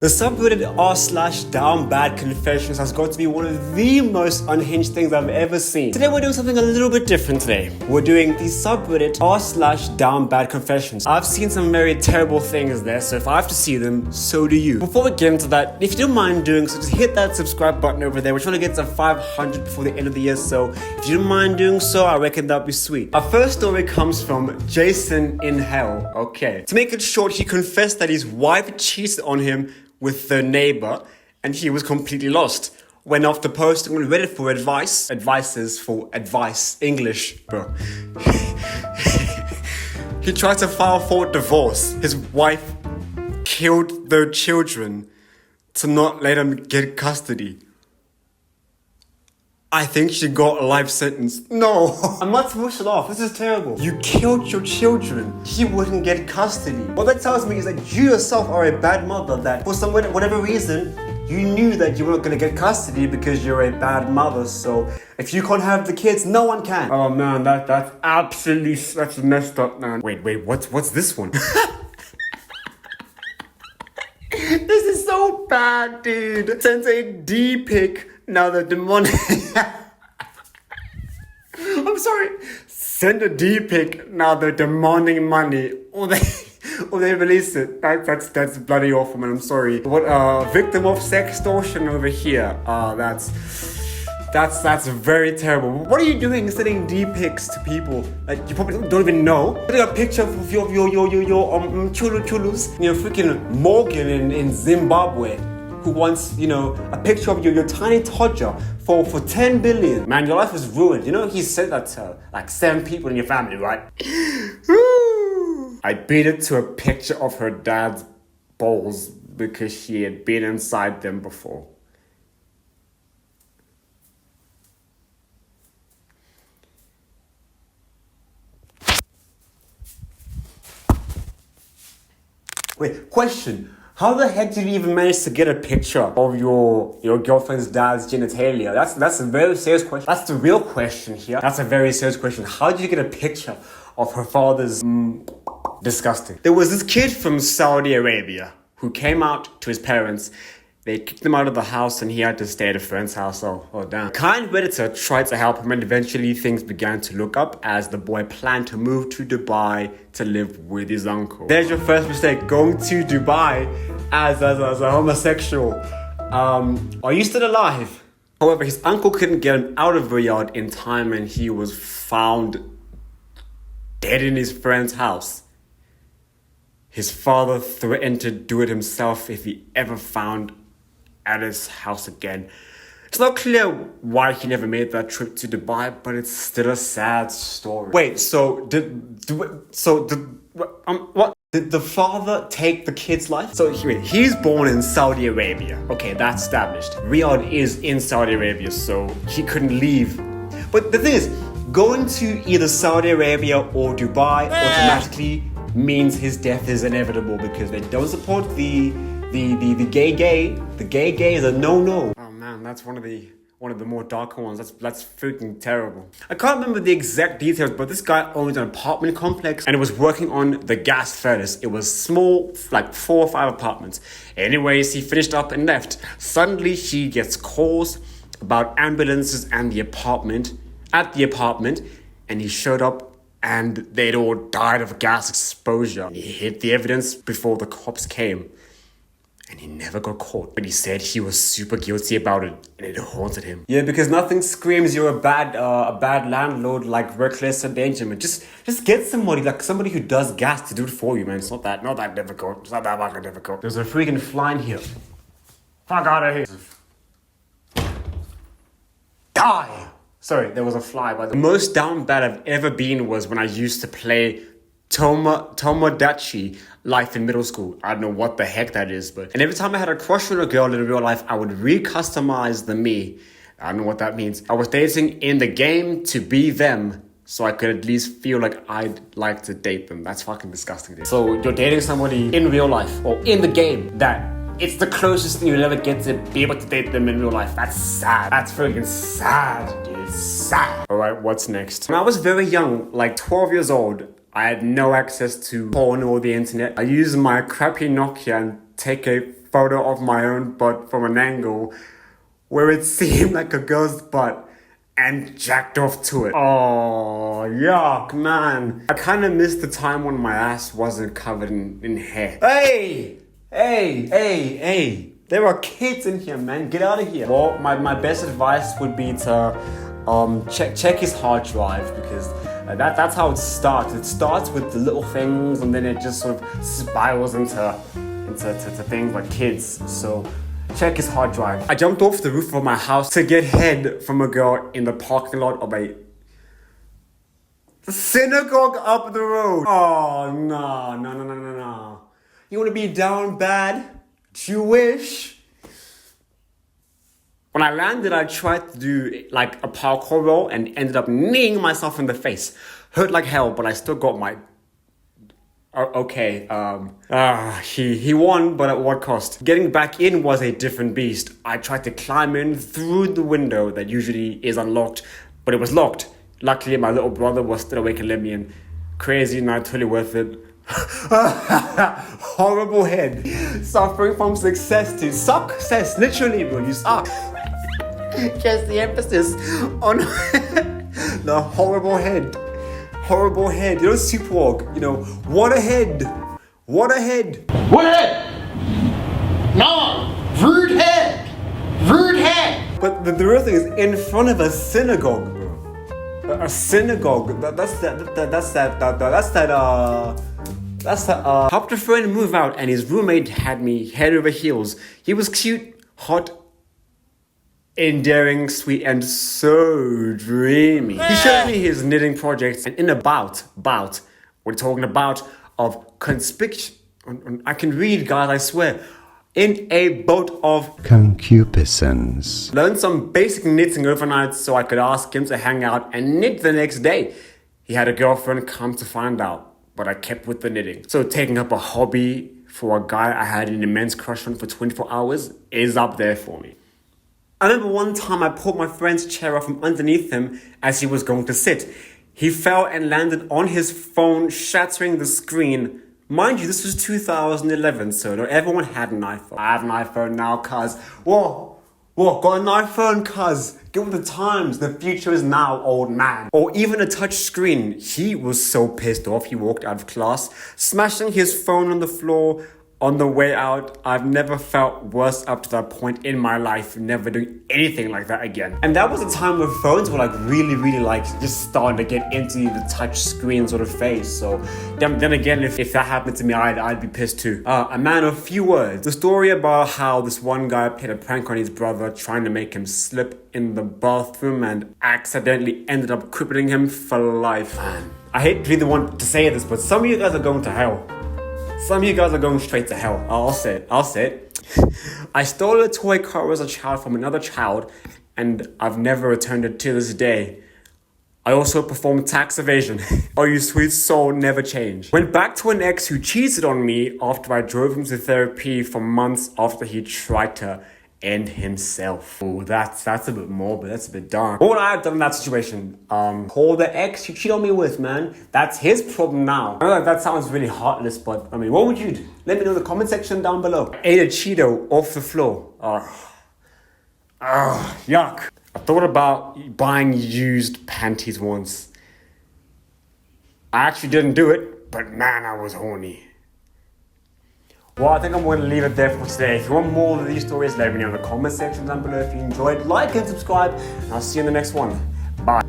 The subreddit r/downbadconfessions has got to be one of the most unhinged things I've ever seen. Today we're doing something a little bit different today. We're doing the subreddit r/downbadconfessions. I've seen some very terrible things there, so if I have to see them, so do you. Before we get into that, if you don't mind doing so, just hit that subscribe button over there. We're trying to get to 500 before the end of the year, so if you don't mind doing so, I reckon that'd be sweet. Our first story comes from Jason in Hell. Okay. To make it short, he confessed that his wife cheated on him with their neighbor, and he was completely lost. Went off the posting on Reddit for advice. Advices for advice. English, bro. He tried to file for divorce. His wife killed their children to not let him get custody. I think she got a life sentence. No, I'm not emotional off. This is terrible. You killed your children. He wouldn't get custody. What that tells me is that you yourself are a bad mother, that for some whatever reason, you knew that you weren't going to get custody because you're a bad mother. So if you can't have the kids, no one can. Oh man, that's absolutely, that's messed up, man. Wait, what's this one? This is so bad, dude. Sends a D pic. Now the demonic. I'm sorry. Send a D pic. Now they're demanding money, or they release it. That's bloody awful, man. I'm sorry. What victim of sextortion over here? That's very terrible. What are you doing sending D pics to people that you probably don't even know? Sending a picture of your chulus, freaking Morgan in Zimbabwe, who wants, a picture of your tiny toddler for 10 billion. Man, your life is ruined. He said that to like 7 people in your family, right? I beat it to a picture of her dad's balls because she had been inside them before. Wait, question. How the heck did you even manage to get a picture of your girlfriend's dad's genitalia? That's a very serious question. That's the real question here. That's a very serious question. How did you get a picture of her father's... Disgusting. There was this kid from Saudi Arabia who came out to his parents. They kicked him out of the house and he had to stay at a friend's house. Oh damn. Kind Redditor tried to help him, and eventually things began to look up as the boy planned to move to Dubai to live with his uncle. There's your first mistake, going to Dubai as a homosexual. Are you still alive? However, his uncle couldn't get him out of Riyadh in time and he was found dead in his friend's house. His father threatened to do it himself if he ever found at his house again. It's not clear why he never made that trip to Dubai, but it's still a sad story. Wait, what? Did the father take the kid's life? So he's born in Saudi Arabia. Okay, that's established. Riyadh is in Saudi Arabia, so he couldn't leave. But the thing is, going to either Saudi Arabia or Dubai automatically means his death is inevitable because they don't support the gay. The gay is a no-no. Oh man, that's one of the more darker ones. That's freaking terrible. I can't remember the exact details, but this guy owned an apartment complex and it was working on the gas furnace. It was small, like 4 or 5 apartments. Anyways, he finished up and left. Suddenly he gets calls about ambulances and the apartment, and he showed up and they'd all died of gas exposure. And he hid the evidence before the cops came. And he never got caught. But he said he was super guilty about it and it haunted him. Yeah, because nothing screams you're a bad landlord like reckless endangerment. Just get somebody, like somebody who does gas to do it for you, man. It's not that difficult. It's not that fucking difficult. There's a freaking fly in here. Fuck out of here. Die! Sorry, there was a fly. But the most down bad I've ever been was when I used to play Tomodachi Life in middle school. I don't know what the heck that is, and every time I had a crush on a girl in real life, I would recustomize the me. I don't know what that means. I was dating in the game to be them, so I could at least feel like I'd like to date them. That's fucking disgusting, dude. So you're dating somebody in real life or in the game that it's the closest thing you'll ever get to be able to date them in real life. That's sad. That's freaking sad, dude. Sad. Alright, what's next? When I was very young, like 12 years old, I had no access to porn or the internet. I used my crappy Nokia and take a photo of my own butt from an angle where it seemed like a girl's butt and jacked off to it. Oh, yuck, man. I kind of missed the time when my ass wasn't covered in hair. Hey! There are kids in here, man. Get out of here. Well, my best advice would be to check his hard drive, because that's how it starts. It starts with the little things, and then it just sort of spirals into things like kids. So check his hard drive. I jumped off the roof of my house to get head from a girl in the parking lot of a synagogue up the road. Oh, no. You want to be down bad? Jewish? When I landed, I tried to do like a parkour roll and ended up kneeing myself in the face. Hurt like hell, but I still got my... He won, but at what cost? Getting back in was a different beast. I tried to climb in through the window that usually is unlocked, but it was locked. Luckily, my little brother was still awake and let me in. Crazy, not totally worth it. Horrible head. Suffering from success to success. Literally, bro, you suck. Just the emphasis on the horrible head. Horrible head. You know, super walk. You know, what a head. What a head. What head? No. Rude head. Rude head. But the real thing is in front of a synagogue, bro. A synagogue. Helped a friend move out, and his roommate had me head over heels. He was cute, hot, endearing, sweet, and so dreamy. He showed me his knitting projects, and in a bout, we're talking about of conspicuous. I can read, guys, I swear. In a boat of concupiscence. Learned some basic knitting overnight so I could ask him to hang out and knit the next day. He had a girlfriend, come to find out, but I kept with the knitting. So taking up a hobby for a guy I had an immense crush on for 24 hours is up there for me. I remember one time I pulled my friend's chair off from underneath him as he was going to sit. He fell and landed on his phone, shattering the screen. Mind you, this was 2011, so not everyone had an iPhone. I have an iPhone now, cuz. Whoa, got an iPhone, cuz. Get with the times, the future is now, old man. Or even a touch screen. He was so pissed off, he walked out of class, smashing his phone on the floor. On the way out, I've never felt worse up to that point in my life, never doing anything like that again. And that was a time where phones were like really like just starting to get into the touch screen sort of phase. So then again, if that happened to me, I'd be pissed too. A man of few words. The story about how this one guy played a prank on his brother, trying to make him slip in the bathroom and accidentally ended up crippling him for life. Man, I hate to be the one to say this, but some of you guys are going to hell. Some of you guys are going straight to hell. I'll say it. I stole a toy car as a child from another child, and I've never returned it to this day. I also performed tax evasion. Oh, you sweet soul, never change. Went back to an ex who cheated on me after I drove him to therapy for months after he tried to end himself. Oh, that's a bit morbid, that's a bit dark. What would I have done in that situation? Call the ex you cheat on me with, man. That's his problem now. I know that sounds really heartless, but I mean, what would you do? Let me know in the comment section down below. Ate a Cheeto off the floor. Yuck. I thought about buying used panties once. I actually didn't do it, but man, I was horny. Well, I think I'm going to leave it there for today. If you want more of these stories, let me know in the comment section down below. If you enjoyed, like and subscribe, and I'll see you in the next one. Bye.